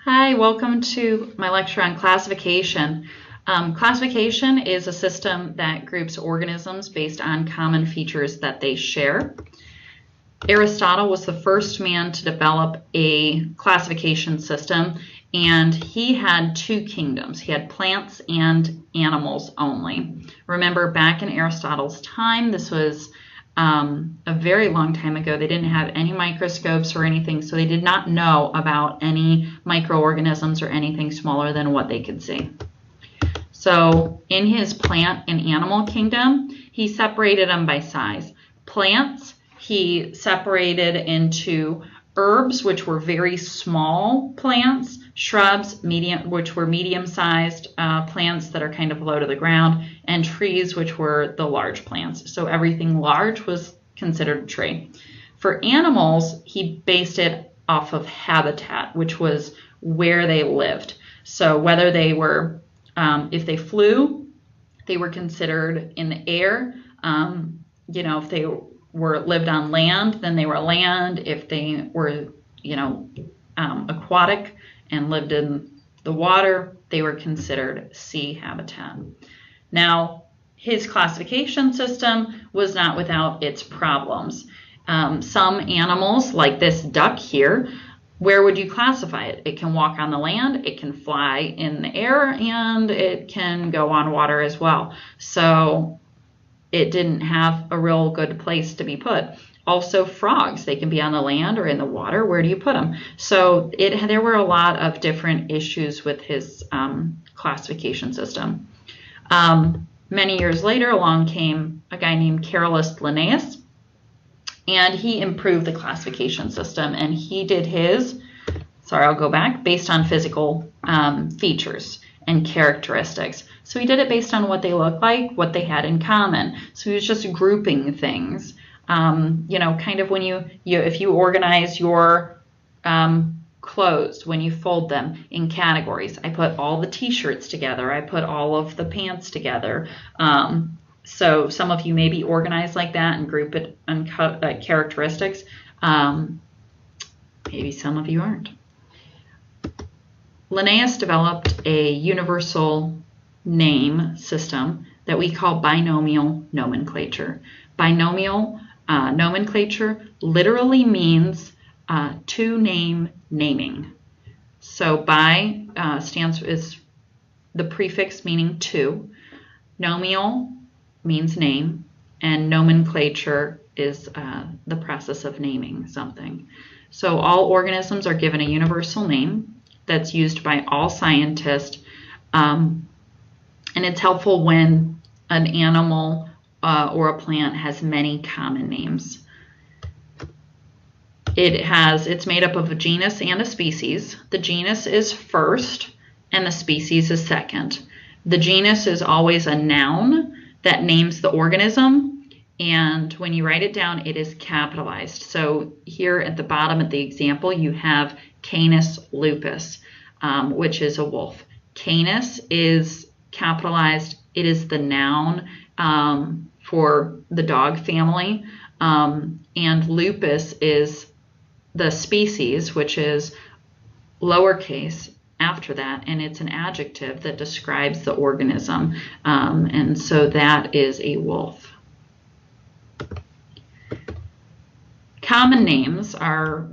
Hi, welcome to my lecture on classification. Classification is a system that groups organisms based on common features that they share. Aristotle was the first man to develop a classification system, and he had two kingdoms. He had plants and animals only. Remember, back in Aristotle's time, this was a very long time ago. They didn't have any microscopes or anything, so they did not know about any microorganisms or anything smaller than what they could see. So in his plant and animal kingdom, he separated them by size. Plants, he separated into herbs, which were very small plants, shrubs, which were medium-sized plants that are kind of low to the ground, and trees, which were the large plants. So everything large was considered a tree. For animals, he based it off of habitat, which was where they lived. So whether they were, if they flew, they were considered in the air. If they lived on land, then they were land. If they were, aquatic and lived in the water, they were considered sea habitat. Now, his classification system was not without its problems. Some animals, like this duck here, where would you classify it? It can walk on the land, it can fly in the air, and it can go on water as well. So it didn't have a real good place to be put. Also, frogs, they can be on the land or in the water. Where do you put them? So there were a lot of different issues with his classification system. Many years later, along came a guy named Carolus Linnaeus, and he improved the classification system, and he did his, based on physical features and characteristics. So he did it based on what they looked like, what they had in common. So he was just grouping things. Kind of when if you organize your clothes, when you fold them in categories. I put all the t-shirts together. I put all of the pants together. So some of you may be organized like that and group it on characteristics. Maybe some of you aren't. Linnaeus developed a universal name system that we call binomial nomenclature. Binomial nomenclature literally means two-name naming. So bi is the prefix meaning two, nomial means name, and nomenclature is the process of naming something. So all organisms are given a universal name that's used by all scientists, and it's helpful when an animal or a plant has many common names. It's made up of a genus and a species. The genus is first and the species is second. The genus is always a noun that names the organism, and when you write it down, it is capitalized. So here at the bottom of the example, you have Canis lupus, which is a wolf. Canis is capitalized. It is the noun for the dog family, and lupus is the species, which is lowercase after that, and it's an adjective that describes the organism, and so that is a wolf. Common names are,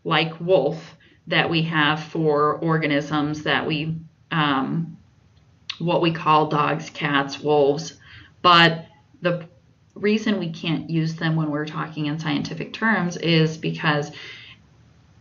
like wolf, that we have for organisms that we, what we call dogs, cats, wolves, but the reason we can't use them when we're talking in scientific terms is because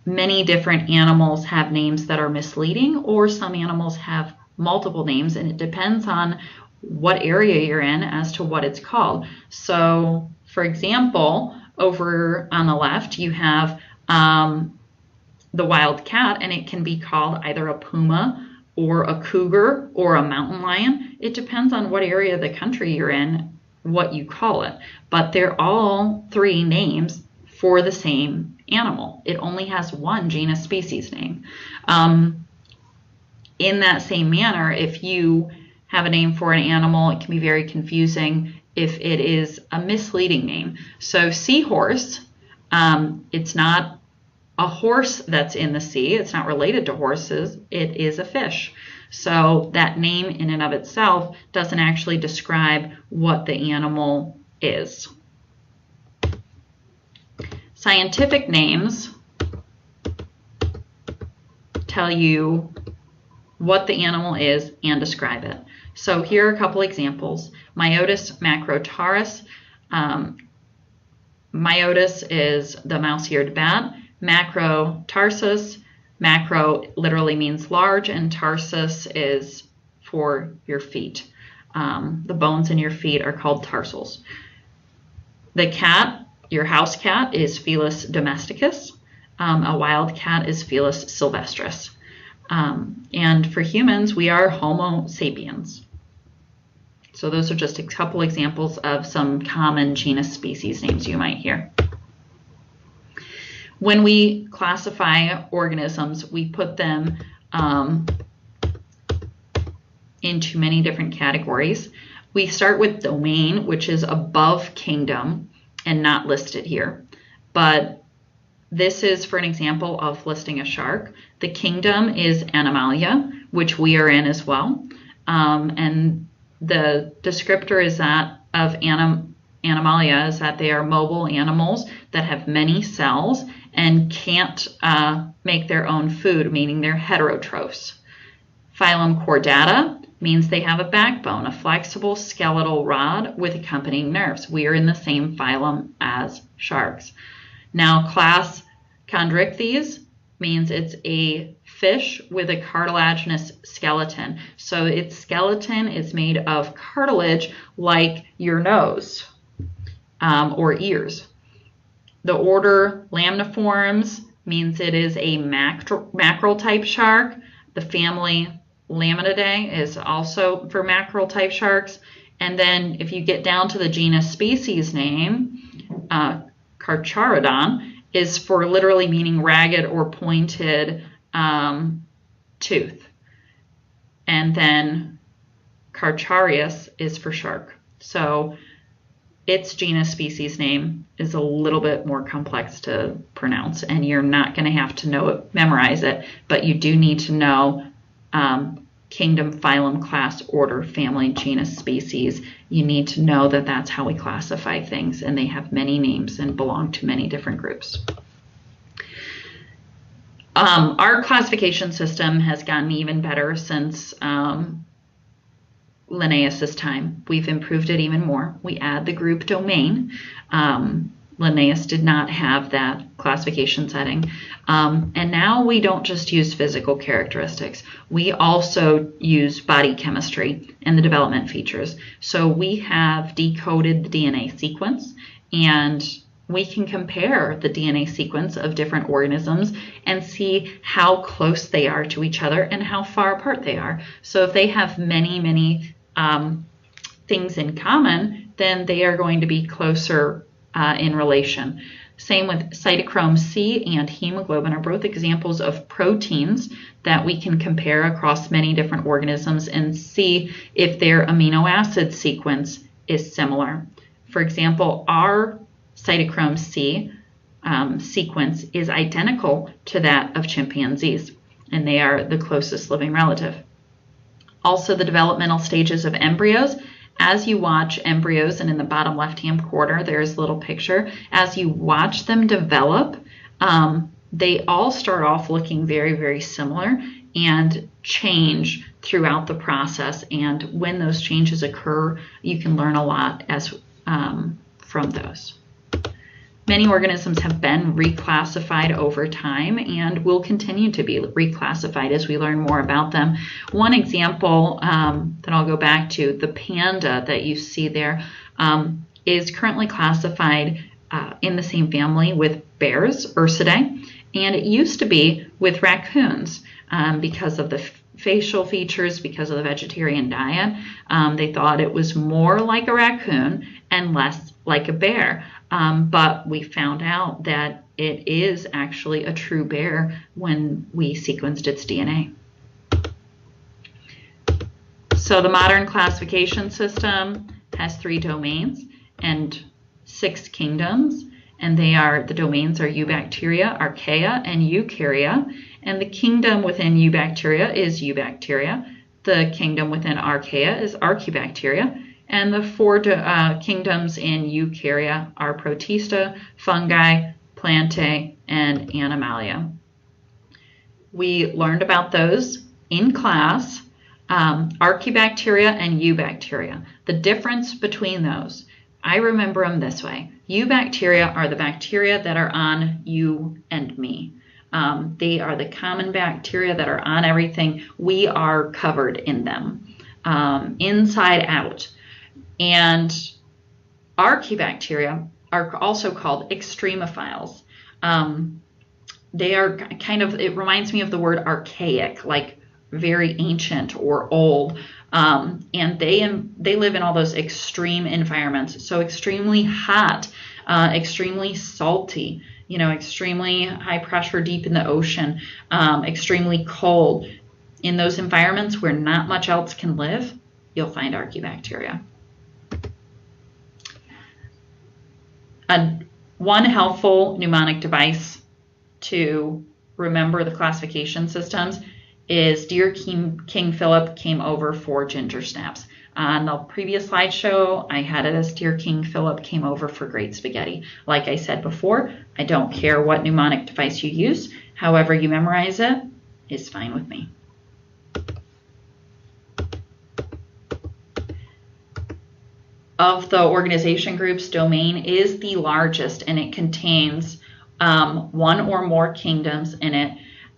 many different animals have names that are misleading, or some animals have multiple names, and it depends on what area you're in as to what it's called. So, for example, over on the left, you have the wild cat, and it can be called either a puma or a cougar or a mountain lion. It depends on what area of the country you're in, what you call it, but they're all three names for the same animal. It only has one genus species name. In that same manner, if you have a name for an animal, it can be very confusing if it is a misleading name. So seahorse, it's not a horse that's in the sea, it's not related to horses, it is a fish. So that name in and of itself doesn't actually describe what the animal is. Scientific names tell you what the animal is and describe it. So here are a couple examples. Myotis macrotarus. Myotis is the mouse-eared bat. Macrotarsus. Macro literally means large, and tarsus is for your feet. The bones in your feet are called tarsals. The cat, your house cat, is Felis domesticus. A wild cat is Felis sylvestris. And for humans, we are Homo sapiens. So those are just a couple examples of some common genus species names you might hear. When we classify organisms, we put them into many different categories. We start with domain, which is above kingdom and not listed here. But this is for an example of listing a shark. The kingdom is Animalia, which we are in as well. And the descriptor is that of Animalia is that they are mobile animals that have many cells and can't make their own food, meaning they're heterotrophs. Phylum Chordata means they have a backbone, a flexible skeletal rod with accompanying nerves. We are in the same phylum as sharks. Now, class Chondrichthyes means it's a fish with a cartilaginous skeleton. So its skeleton is made of cartilage like your nose or ears. The order Lamniformes means it is a mackerel type shark. The family Laminidae is also for mackerel type sharks. And then if you get down to the genus species name, Carcharodon is for literally meaning ragged or pointed tooth. And then Carcharias is for shark. So its genus species name is a little bit more complex to pronounce, and you're not going to have to know it, memorize it, but you do need to know kingdom, phylum, class, order, family, genus, species. You need to know that that's how we classify things, and they have many names and belong to many different groups. Our classification system has gotten even better since Linnaeus's time. We've improved it even more. We add the group domain. Linnaeus did not have that classification setting. And now we don't just use physical characteristics. We also use body chemistry and the development features. So we have decoded the DNA sequence, and we can compare the DNA sequence of different organisms and see how close they are to each other and how far apart they are. So if they have many things in common, then they are going to be closer in relation. Same with cytochrome C and hemoglobin are both examples of proteins that we can compare across many different organisms and see if their amino acid sequence is similar. For example, our cytochrome C sequence is identical to that of chimpanzees, and they are the closest living relative. Also, the developmental stages of embryos. As you watch embryos, and in the bottom left-hand corner, there's a little picture. As you watch them develop, they all start off looking very similar and change throughout the process. And when those changes occur, you can learn a lot from those. Many organisms have been reclassified over time and will continue to be reclassified as we learn more about them. One example that I'll go back to, the panda that you see there, is currently classified in the same family with bears, Ursidae, and it used to be with raccoons because of the facial features, because of the vegetarian diet. They thought it was more like a raccoon and less like a bear. But we found out that it is actually a true bear when we sequenced its DNA. So the modern classification system has 3 domains and 6 kingdoms, and the domains are Eubacteria, Archaea, and Eukarya, and the kingdom within Eubacteria is Eubacteria. The kingdom within Archaea is Archaebacteria, and the 4 kingdoms in Eukarya are Protista, Fungi, Plantae, and Animalia. We learned about those in class, Archaebacteria and Eubacteria. The difference between those, I remember them this way. Eubacteria are the bacteria that are on you and me. They are the common bacteria that are on everything. We are covered in them, inside out. And Archaebacteria are also called extremophiles. They are kind of, it reminds me of the word archaic, like very ancient or old. And they live in all those extreme environments. So extremely hot, extremely salty, extremely high pressure deep in the ocean, extremely cold. In those environments where not much else can live, you'll find Archaebacteria. One helpful mnemonic device to remember the classification systems is Dear King Philip came over for ginger snaps. On the previous slideshow, I had it as Dear King Philip came over for great spaghetti. Like I said before, I don't care what mnemonic device you use. However you memorize it is fine with me. Of the organization groups, domain is the largest, and it contains 1 or more kingdoms in it,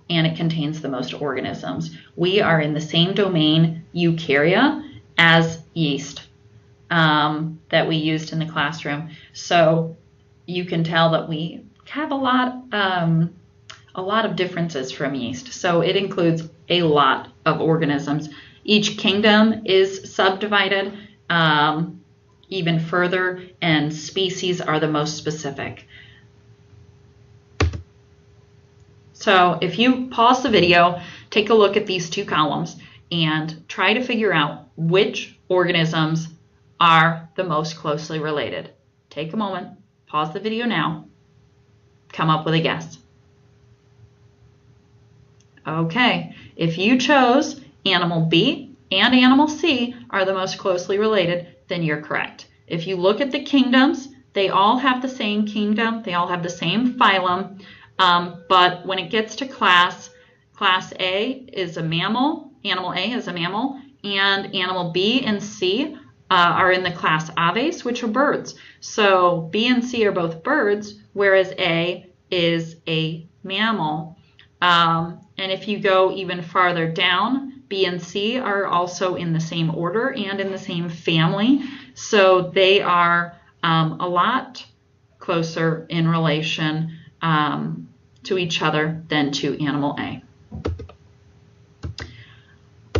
and it contains the most organisms. We are in the same domain, Eukarya, as yeast that we used in the classroom. So you can tell that we have a lot of differences from yeast. So it includes a lot of organisms. Each kingdom is subdivided even further, and species are the most specific. So if you pause the video, take a look at these 2 columns and try to figure out which organisms are the most closely related. Take a moment, pause the video now, come up with a guess. Okay, if you chose animal B and animal C are the most closely related, then you're correct. If you look at the kingdoms, they all have the same kingdom, they all have the same phylum, but when it gets to class A is a mammal, animal A is a mammal, and animal B and C are in the class Aves, which are birds. So B and C are both birds, whereas A is a mammal. And if you go even farther down, B and C are also in the same order and in the same family. So they are a lot closer in relation to each other than to animal A.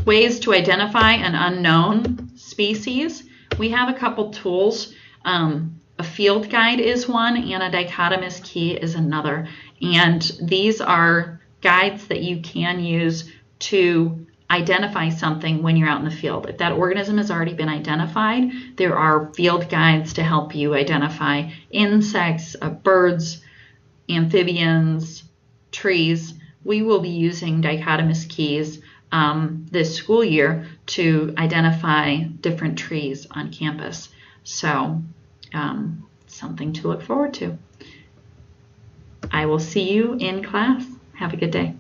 Ways to identify an unknown species. We have a couple tools. A field guide is one, and a dichotomous key is another. And these are guides that you can use to identify something when you're out in the field. If that organism has already been identified, there are field guides to help you identify insects, birds, amphibians, trees. We will be using dichotomous keys this school year to identify different trees on campus. So something to look forward to. I will see you in class. Have a good day.